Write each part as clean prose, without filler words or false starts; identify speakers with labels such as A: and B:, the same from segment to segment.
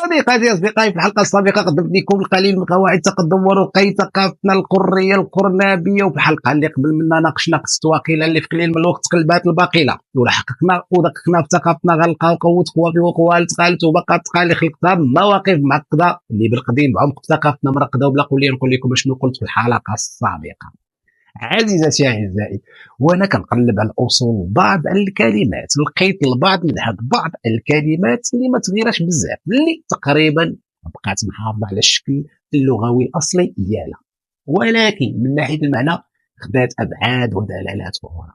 A: صديقاتي أصدقائي، في الحلقة السابقة قدمت لكم القليل من قواعد تقدم ورقي ثقافتنا القرية القرنابية، وفي الحلقة اللي قبل منا ناقشنا قصة واقيلا اللي في قليل من الوقت قلبات الباقيلة، وحققنا ودققنا في ثقافتنا غلقة وقوة قوة في وقوها اللي تقالت وبقات تقال خلقتها مواقف معقدة اللي بالقديم بعمق ثقافتنا مرقدة. وبلا قولي نقول لكم شنو قلت في الحلقة السابقة. عزيزتي أعزائي، وأنا كنقلب على أصول بعض الكلمات لقيت البعض من هاد بعض الكلمات اللي ما تغيرش بزاف، اللي تقريبا بقات محافظة على الشكل اللغوي الأصلي ديالها، ولكن من ناحية المعنى خدات أبعاد ودلالات أخرى،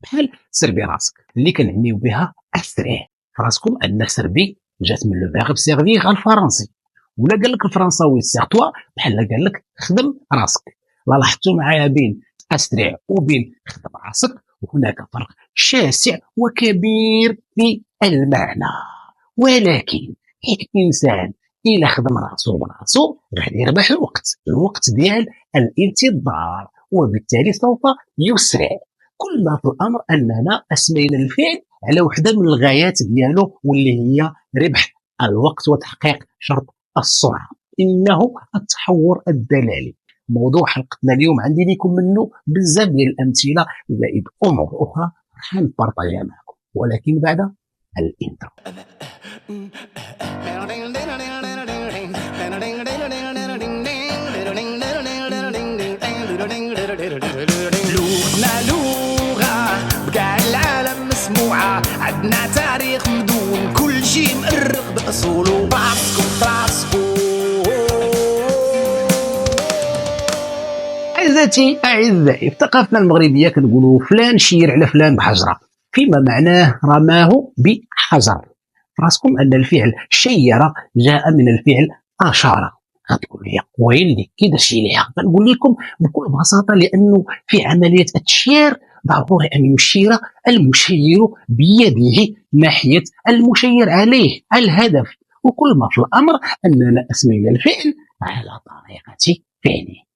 A: بحال سربي راسك اللي كنعنيو بها أسرع. فراسكم أن سربي جات من لو فيرب سيرفيغ الفرنسي، ولا قال لك الفرنساوي سيغ توا بحال قال لك خدم راسك. لا لاحظتوا معايا بين أسرع وبين خدم راسك وهناك فرق شاسع وكبير في المعنى، ولكن الإنسان إلا خدم راسو براسو غادي يربح الوقت ديال الانتظار، وبالتالي سوف يسرع. كل ما في الأمر أننا أسمينا الفعل على وحدة من الغايات ديالو، واللي هي ربح الوقت وتحقيق شرط السرعة، إنه التحور الدلالي. موضوع حلقتنا اليوم عندي لكم منه بزاف ديال الامثله زائد امور اخرى راح نبارطاجيها معكم، ولكن بعد الانترو.
B: لغتنا لغة بكاع العالم مسموعة، عندنا تاريخ مدون كل شي مؤرخ بأصوله، راسكم براسكم.
A: عزتي أعزائي، في ثقافتنا المغربية كنقولوا فلان شير على فلان بحجرة، فيما معناه رماه بحجر. راسكم أن الفعل شير جاء من الفعل أشار. غتقول لي ويلي كي داش ليها، غنقول لكم بكل بساطة لأنه في عملية التشيير ضروري أن يشير المشير بيده ناحية المشير عليه الهدف، وكل ما في الأمر أننا أسمينا الفعل على طريقة فعله.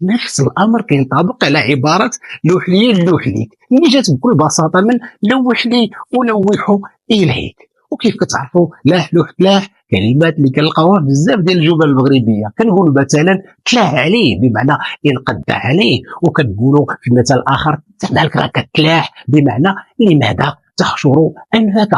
A: نفس الامر كينطبق على عباره لوح لي اللوح ليك، اللي جات بكل بساطه من لوح لي ولوح اليك. وكيف كتعرفوا لاح لوح تلاح كلمات اللي كنلقاوها بزاف ديال الجمل المغربيه. كنقول مثلا تلاح عليه بمعنى انقض عليه، وكنقولوا في المثال الاخر تبعك راك تلاح بمعنى لماذا تحشر انفك.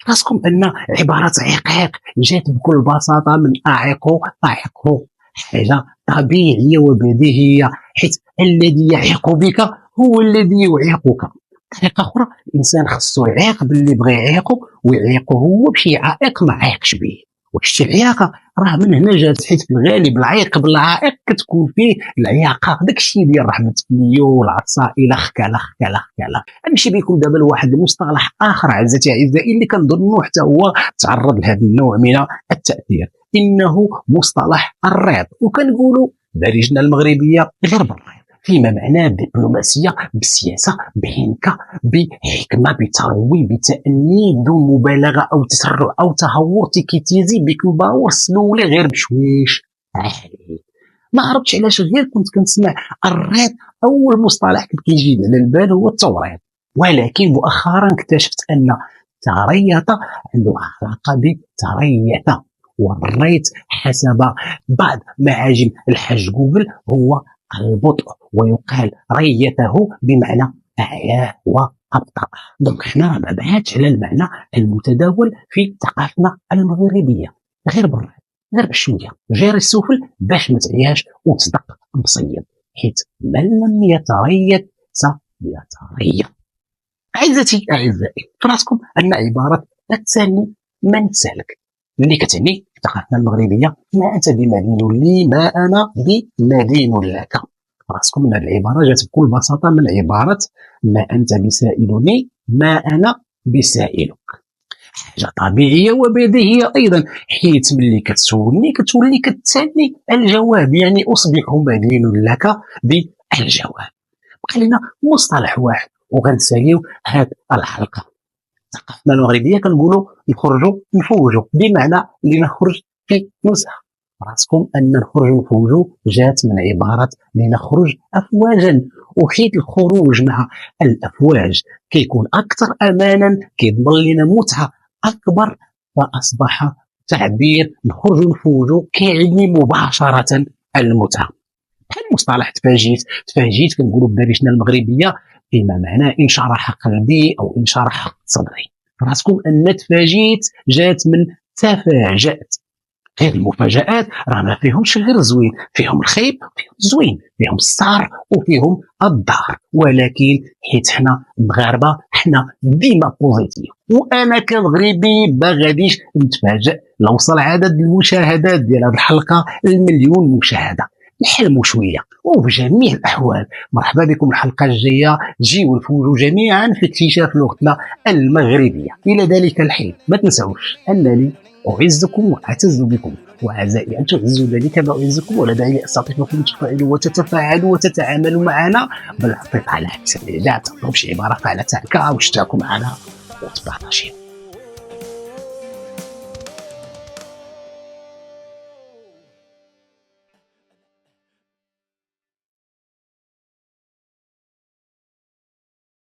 A: راسكم ان عباره عقاق جات بكل بساطه من اعيق اعيقه، حاجه طبيعيه وبديهيه، حيث الذي يعيق بك هو الذي يعيقك. بطريقه اخرى الانسان خصو يعيق باللي بغى يعيقه، ويعيقه هو بشي عائق ما عايقش به. واش العياقه راه من هنا جات، حيث في الغالب العائق بالعائق كتكون فيه العياقه، داكشي ديال رحمه اليو والعطاء الى خكاله. نمشي بكم دابا لواحد المصطلح اخر عزتي اعزائي اللي كنظنوا حتى هو تعرض لهذا النوع من التاثير، انه مصطلح الريض. وكنقولوا دارجنا المغربيه غير بالريض، فيما معناه بدبلوماسيه، بسياسه، بحنكه، بحكمه، بتروي، بتاني، بدون مبالغه او تسرع او تهور، تيكيتيزي بكباور سلولي غير بشويش عالي. ما عرفتش علاش غير كنت كنسمع الريض اول مصطلح كيجي على البال هو التوريط، ولكن مؤخرا اكتشفت ان تريط عنده علاقه بتريث، والريت حسب بعض معاجم الحاج جوجل هو البطء، ويقال ريته بمعنى أعياه وأبطأ. دونك حنا ما بعدش على المعنى المتداول في ثقافتنا المغربية، غير بالريت، غير بشوية، غير السفل باش ما تعياش وتصدق مصيب، حيت من لم يتريث سيتريث. عزتي أعزائي، فراسكم أن عبارة التاني من سالك اللي كتعني في ثقافتنا المغربيه ما انت بمدين لي ما انا بمدين لك. راسكم ان العباره جات بكل بساطه من عباره ما انت بسائلني ما انا بسائلك، حاجه طبيعيه وبديهيه ايضا، حيت ملي كتسولني كتولي كتسالني الجواب، يعني اصبح مدين لك بالجواب. بقى لنا مصطلح واحد وغنساليو هاد الحلقه. ثقافتنا المغربيه كنقولوا نخرجوا نفوجوا، بمعنى اللي نخرج كي نزهه. راسكم ان نخرج نفوجوا جات من عباره لنخرج افواجا، وحيت الخروج مع الافواج كيكون اكثر امانا، كيضمن لنا متعه اكبر، فاصبح تعبير نخرجوا نفوجوا كيعني مباشره المتعه. بحال المصطلح تفاجئت كنقولوا بدارجتنا المغربيه فيما معناه انشرح قلبي او انشرح صدري. راسكم ان تفاجئت جات من تفاجأت. غير المفاجآت راه ما فيهمش غير زوين، فيهم الخيب فيهم الزوين، فيهم السار وفيهم الدار، ولكن حيت حنا مغاربه حنا ديما بوزيتيف، وانا كمغربي ما غاديش نتفاجئ لو وصل عدد المشاهدات ديال هذه الحلقه المليون مشاهده. نحلموا شويه وفي جميع الاحوال مرحبا بكم الحلقه الجايه، جيوا نفوزوا جميعا في اكتشاف لغتنا المغربيه. الى ذلك الحين ما تنسوش انني أعزكم وأعتز بكم، وأعزائي أن تعزونني كما أعزكم، ولا داعي لأستطيعكم تفعلوا وتتفاعلوا وتتعاملوا معنا، بل حطيت على حساب لا تقولوا بشي عبارة فعلتها كا واشتاكم معنا وتبارطاجيو.